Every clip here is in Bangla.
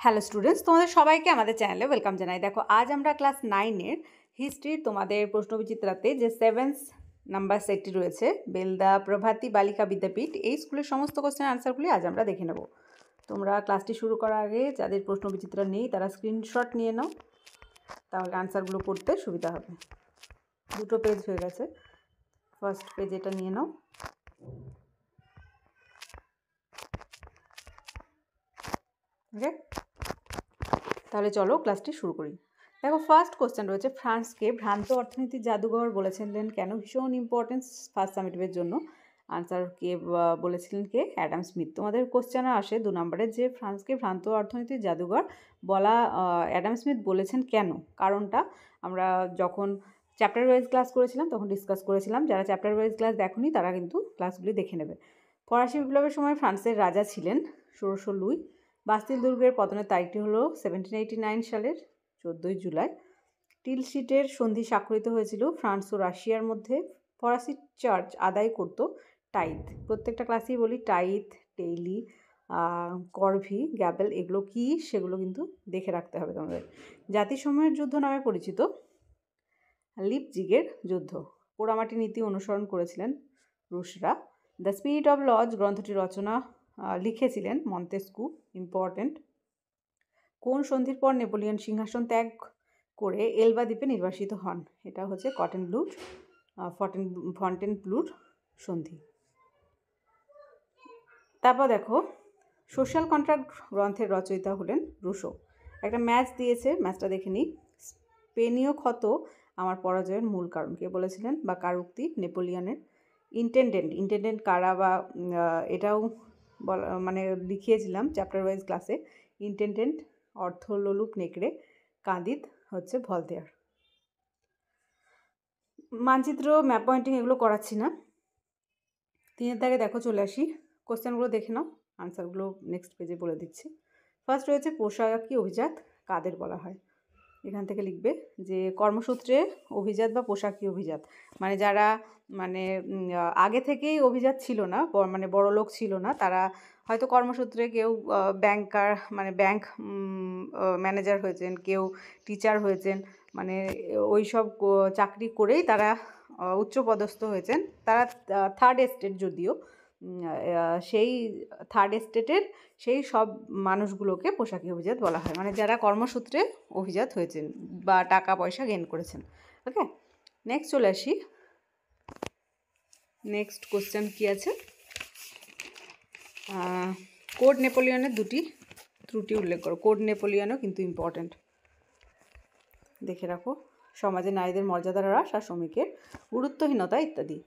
হ্যালো স্টুডেন্টস, তোমাদের সবাইকে আমাদের চ্যানেলে ওয়েলকাম জানাই। দেখো, আজ আমরা ক্লাস 9-এর হিস্ট্রির তোমাদের প্রশ্নবিচিত্রাতে যে 7th নাম্বার সেটটি রয়েছে, বেলদা প্রভাতী বালিকা বিদ্যাপীঠ, এই স্কুলের সমস্ত কোশ্চেন আনসারগুলি আজ আমরা দেখে নেব। তোমরা ক্লাসটি শুরু করার আগে যাদের প্রশ্নবিচিত্রা নেই তারা স্ক্রিনশট নিয়ে নাও, তাহলে আনসারগুলো করতে সুবিধা হবে। দুটো পেজ হয়ে গেছে, ফার্স্ট পেজ এটা নিয়ে নাও। ওকে, তাহলে চলো ক্লাসটি শুরু করি। দেখো, ফার্স্ট কোশ্চেন রয়েছে, ফ্রান্সকে ভ্রান্ত অর্থনীতির জাদুঘর বলেছিলেন কেন? ভীষণ ইম্পর্টেন্স ফার্স্ট সামিটিভের জন্য। আনসার কে বলেছিলেন? কে? Adam Smith. তোমাদের কোশ্চেনে আসে 2 নম্বরে যে ফ্রান্সকে ভ্রান্ত অর্থনীতির জাদুঘর বলা অ্যাডাম স্মিথ বলেছেন কেন? কারণটা আমরা যখন চ্যাপ্টার ওয়াইজ ক্লাস করেছিলাম তখন ডিসকাস করেছিলাম। যারা চ্যাপ্টার ওয়াইজ ক্লাস দেখোনি তারা কিন্তু ক্লাসগুলি দেখে নেবে। ফরাসি বিপ্লবের সময় ফ্রান্সের রাজা ছিলেন ষোড়শ লুই। বাস্তিল দুর্গের পতনের তারিখটি হলো 1789 সালের 14ই জুলাই। টিলশিটের সন্ধি স্বাক্ষরিত হয়েছিল ফ্রান্স ও রাশিয়ার মধ্যে। ফরাসি চার্চ আদায় করত টাইথ। প্রত্যেকটা ক্লাসেই বলি টাইথ, টেইলি, করভি, গ্যাবেল, এগুলো কী সেগুলো কিন্তু দেখে রাখতে হবে তোমাদের। জাতিসমূহের যুদ্ধ নামে পরিচিত লিপজিগের যুদ্ধ। পোড়ামাটি নীতি অনুসরণ করেছিলেন রুশরা। দ্য স্পিরিট অফ লজ গ্রন্থটি রচনা লিখেছিলেন মন্তেস্কু। ইম্পর্টেন্ট। কোন সন্ধির পর নেপোলিয়ন সিংহাসন ত্যাগ করে এলবা দ্বীপে নির্বাসিত হন? এটা হচ্ছে ফন্টেনব্লুর সন্ধি। তারপর দেখো, সোশ্যাল কন্ট্রাক্ট গ্রন্থের রচয়িতা হলেন রুশো। একটা ম্যাচ দিয়েছে, ম্যাচটা দেখে নিই। স্পেনীয় ক্ষত আমার পরাজয়ের মূল কারণ, কে বলেছিলেন বা কার উক্তি? নেপোলিয়নের। ইন্টেন্ডেন্ট কারা বা এটাও বলা মানে লিখিয়েছিলাম চ্যাপ্টার ওয়াইজ ক্লাসে। ইন্টেন্ডেন্ট অর্থ লোলুপ নেকড়ে, কাঁদিত হচ্ছে ভলতেয়ার। মানচিত্র, ম্যাপ পয়েন্টিং এগুলো করাচ্ছি না। 3 দাগে দেখো, চলে আসি, কোশ্চেনগুলো দেখে নাও, আনসারগুলো নেক্সট পেজে বলে দিচ্ছি। ফার্স্ট রয়েছে পোশাকি অভিজাত কাদের বলা হয়? এখান থেকে লিখবে যে কর্মসূত্রে অভিজাত বা পোশাকি অভিজাত মানে যারা মানে আগে থেকেই অভিজাত ছিল না, মানে বড় লোক ছিল না, তারা হয়তো কর্মসূত্রে কেউ ব্যাংকার মানে ব্যাংক ম্যানেজার হয়েছেন, কেউ টিচার হয়েছেন, মানে ওই সব চাকরি করেই তারা উচ্চপদস্থ হয়েছেন। তারা থার্ড এস্টেট, যদিও সেই থার্ড এস্টেটের সেই সব মানুষগুলোকে পোশাকি অভিজাত বলা হয়, মানে যারা কর্মসূত্রে অভিজাত হয়েছেন বা টাকা পয়সা গেইন করেছেন। ওকে, নেক্সট চলে আসি। নেক্সট কোশ্চেন কি আছে? কোড নেপোলিয়নের 2টি ত্রুটি উল্লেখ করো। কোড নেপোলিয়নও কিন্তু ইম্পর্ট্যান্ট, দেখে রাখো। সমাজে নারীদের মর্যাদার হ্রাস আর শ্রমিকের গুরুত্বহীনতা ইত্যাদি।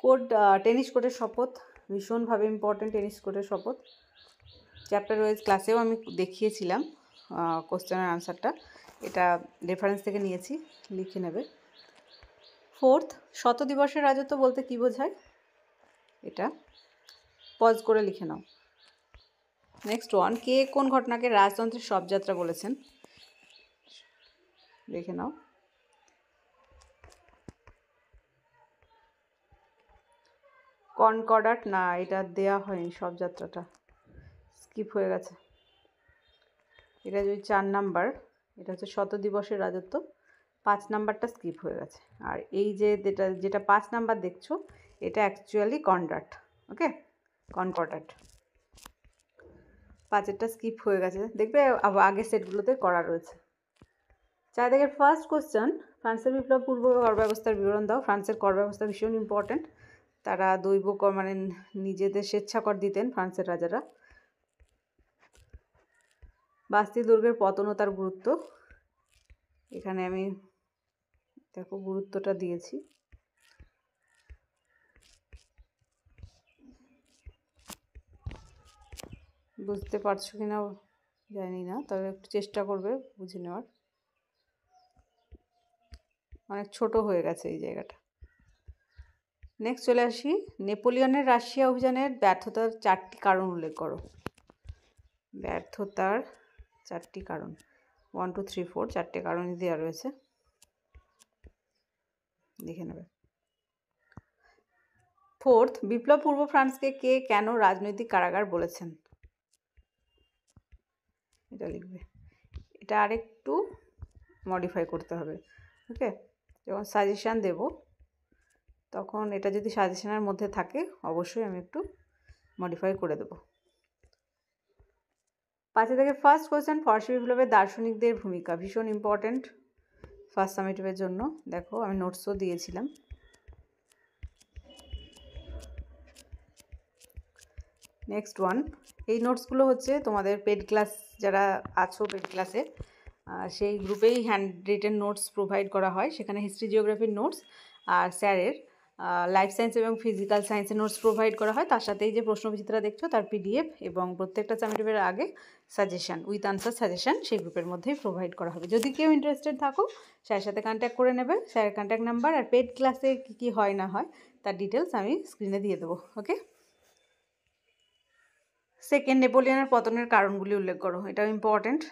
কোড, টেনিস কোডের শপথ ভীষণভাবে ইম্পর্ট্যান্ট। টেনিস কোডের শপথ চ্যাপ্টার ওয়াইজ ক্লাসেও আমি দেখিয়েছিলাম কোশ্চেনের আনসারটা, এটা রেফারেন্স থেকে নিয়েছি, লিখে নেবে। ফোর্থ, শত দিবসের রাজত্ব বলতে কী বোঝায়? এটা পজ করে লিখে নাও। নেক্সট ওয়ান, কে কোন ঘটনাকে রাজতন্ত্রের শবযাত্রা বলেছেন? লিখে নাও। কনকর্ডাট না, এটা দেয়া হয়নি, শবযাত্রাটা স্কিপ হয়ে গেছে। এটা যদি 4 নাম্বার, এটা হচ্ছে শত দিবসের রাজত্ব, 5 নাম্বারটা স্কিপ হয়ে গেছে। আর এই যে যেটা 5 নাম্বার দেখছো এটা অ্যাকচুয়ালি কনডাট। ওকে, কনকর্ডাট। 5এরটা স্কিপ হয়ে গেছে, দেখবে আগের সেটগুলোতে করা রয়েছে। 4 দাগের ফার্স্ট কোশ্চেন, ফ্রান্সের বিপ্লব পূর্ব কর ব্যবস্থার বিবরণ দাও। ফ্রান্সের কর ব্যবস্থা ভীষণ ইম্পর্ট্যান্ট। তারা দৈব কর মানে নিজেদের স্বেচ্ছাকর দিতেন ফ্রান্সের রাজারা। বাস্তিল দুর্গের পতন ও তার গুরুত্ব, এখানে আমি দেখো গুরুত্বটা দিয়েছি। বুঝতে পারছো কিনা জানি না, তবে একটু চেষ্টা করবে বুঝে নেওয়ার। অনেক ছোট হয়ে গেছে এই জায়গাটা। নেক্সট চলে আসি, নেপোলিয়নের রাশিয়া অভিযানের ব্যর্থতার 4টি কারণ উল্লেখ করো। ব্যর্থতার 4টি কারণ, 1 2 3 4, 4টে কারণই দেওয়া রয়েছে, দেখে নেবে। ফোর্থ, বিপ্লব পূর্ব ফ্রান্সকে কে কেন রাজনৈতিক কারাগার বলেছেন? এটা লিখবে, এটা আরেকটু মডিফাই করতে হবে। ওকে, যখন সাজেশান দেব তখন এটা যদি সাজেশনের মধ্যে থাকে অবশ্যই আমি একটু মডিফাই করে দেব। 5 থেকে ফার্স্ট কোয়েশ্চেন, ফরাসি বিপ্লবের দার্শনিকদের ভূমিকা ভীষণ ইম্পর্ট্যান্ট ফার্স্ট সামেটিভের জন্য। দেখো আমি নোটসও দিয়েছিলাম। নেক্সট ওয়ান, এই নোটসগুলো হচ্ছে তোমাদের পেড ক্লাস যারা আছো পেড ক্লাসে সেই গ্রুপেই হ্যান্ড রিটেন নোটস প্রোভাইড করা হয়। সেখানে হিস্ট্রি জিওগ্রাফির নোটস আর স্যারের লাইফ সায়েন্স এবং ফিজিক্যাল সায়েন্সের নোটস প্রোভাইড করা হয়। তার সাথেই যে প্রশ্নবিচিত্রা দেখছো তার পিডিএফ এবং প্রত্যেকটা সামেটিভের আগে সাজেশান উইথ আনসার সাজেশান সেই গ্রুপের মধ্যেই প্রোভাইড করা হবে। যদি কেউ ইন্টারেস্টেড থাকো স্যারের সাথে কন্ট্যাক্ট করে নেবে। স্যারের কন্ট্যাক্ট নাম্বার আর পেড ক্লাসে কী কী হয় না হয় তার ডিটেলস আমি স্ক্রিনে দিয়ে দেবো। ওকে, সেকেন্ড, নেপোলিয়নের পতনের কারণগুলি উল্লেখ করো, এটাও ইম্পর্ট্যান্ট।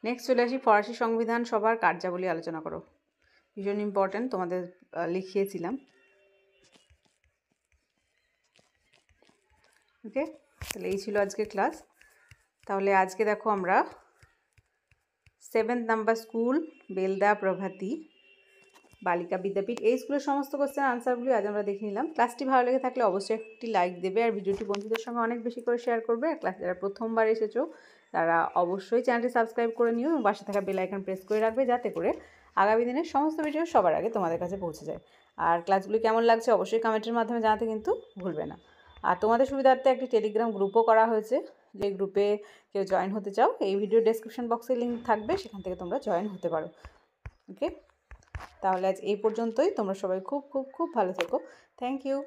নেক্সট চলে আসি, ফরাসি সংবিধান সভার কার্যাবলী আলোচনা করো, ভীষণ ইম্পর্ট্যান্ট, তোমাদের লিখিয়েছিলাম। ওকে, তাহলে এই ছিল আজকে ক্লাস। তাহলে আজকে দেখো আমরা 7th নাম্বার স্কুল বেলদা প্রভাতী বালিকা বিদ্যাপীঠ এই স্কুলের সমস্ত কোশ্চেন আনসারগুলি আজ আমরা দেখে নিলাম। ক্লাসটি ভালো লেগে থাকলে অবশ্যই একটি লাইক দেবে আর ভিডিওটি বন্ধুদের সঙ্গে অনেক বেশি করে শেয়ার করবে। আর ক্লাস যারা প্রথমবার এসেছো তারা অবশ্যই চ্যানেলটি সাবস্ক্রাইব করে নিও এবং পাশে থাকা বেল আইকন প্রেস করে রাখবে যাতে করে আগামী দিনের সমস্ত ভিডিও সবার আগে তোমাদের কাছে পৌঁছে যায়। আর ক্লাসগুলি কেমন লাগছে অবশ্যই কমেন্টের মাধ্যমে জানাতে কিন্তু ভুলবে না। আর তোমাদের সুবিধার্থে একটি টেলিগ্রাম গ্রুপও করা হয়েছে, যে গ্রুপে কেউ জয়েন হতে চাও এই ভিডিও ডেসক্রিপশন বক্সে লিঙ্ক থাকবে, সেখান থেকে তোমরা জয়েন হতে পারো। ওকে, তাহলে আজ এই পর্যন্তই। তোমরা সবাই খুব খুব খুব ভালো থেকো। Thank you.